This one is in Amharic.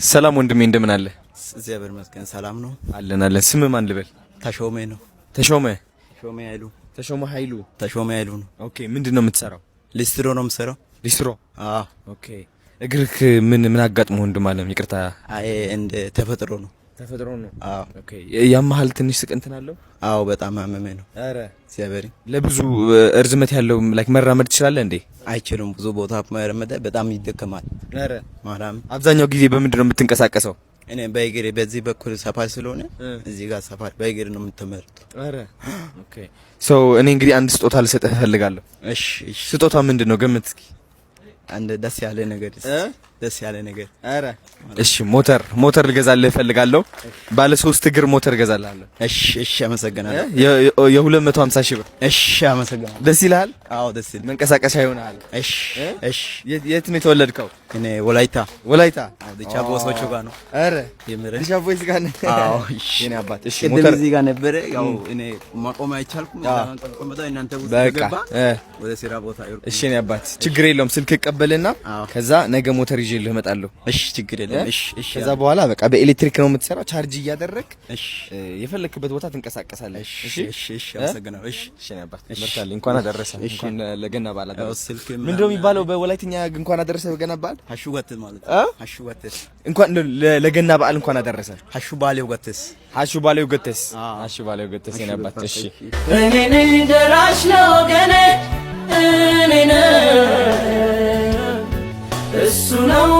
ሰላም ወንድሜ እንደምን አለ? እግዚአብሔር ይመስገን ሰላም ነው አለን። ስም ማን ልበል? ተሾመ ነው። ተሾመ ኃይሉ። ተሾመ ኃይሉ ነው። ኦኬ ምንድነው የምትሰራው? ሊስትሮ ነው የምሰራው። ሊስትሮ? አዎ። ኦኬ እግርህ ምን አጋጥሞ ወንድም አለም? ይቅርታ። አይ እንደ ተፈጥሮ ነው። ተፈጥሮ ነው። አዎ። ኦኬ ያመሃል ትንሽ ስቅንትን አለው? አዎ በጣም አመመ ነው። አረ እግዚአብሔር። ለብዙ እርዝመት ያለው ላይክ መራመድ ትችላለህ እንዴ? አይችልም። ብዙ ቦታ መራመድ በጣም ይደከማል። አረ ማራም አብዛኛው ጊዜ በምንድን ነው የምትንቀሳቀሰው? እኔ በእግሬ በዚህ በኩል ሰፋር ስለሆነ እዚህ ጋር ሰፋር በእግሬ ነው የምትመርጠው። አረ ኦኬ እኔ እንግዲህ አንድ ስጦታ ልሰጥህ እፈልጋለሁ። እሺ ስጦታ ምንድን ነው ገምት እስኪ። አንድ ደስ ያለ ነገር ደስ ያለ ነገር። አረ እሺ ሞተር ልገዛልህ እፈልጋለሁ። ባለ 3 እግር ሞተር እገዛልሃለሁ። እሺ አመሰግናለሁ። የ250 ሺህ ብር። እሺ አመሰግናለሁ። ደስ ይልሃል? አዎ ደስ ይላል። መንቀሳቀሻ ይሆናል። እሺ የት ነው የተወለድከው? እኔ ወላይታ። ዲቻ ቦሶቹ ጋር ነው። አረ የምረ ዲቻ ቦይስ ጋር ነው። አዎ እሺ የኔ አባት። እሺ ሞተር እዚህ ጋር ነበረ። ያው እኔ ማቆም አይቻልኩም። እናንተ ውስጥ ገባ ወደ ስራ ቦታ ይርቁ። እሺ የኔ አባት ችግር የለውም። ስልክ እቀበልና ከዛ ነገ ሞተር ይዤልህ እመጣለሁ። እሺ ችግር የለም። እሺ ከዛ በኋላ በቃ በኤሌክትሪክ ነው የምትሰራው። ቻርጅ እያደረክ የፈለክበት ቦታ ትንቀሳቀሳለህ። እሺ አመሰግናለሁ። እሺ የኔ አባት መርታለህ። እንኳን አደረሰ። እንኳን ለገና በዓል አደረሰ። ምንድነው የሚባለው በወላይትኛ እንኳን አደረሰ በገና በዓል? ሀሹ ማለት ሀሹ ወተስ እንኳን ለገና በዓል እንኳን አደረሰ። ሀሹ ባሌው ገተስ የኔ አባት። እሺ እኔ ነኝ ደራሽ ለወገኔ እኔ ነኝ እሱ ነው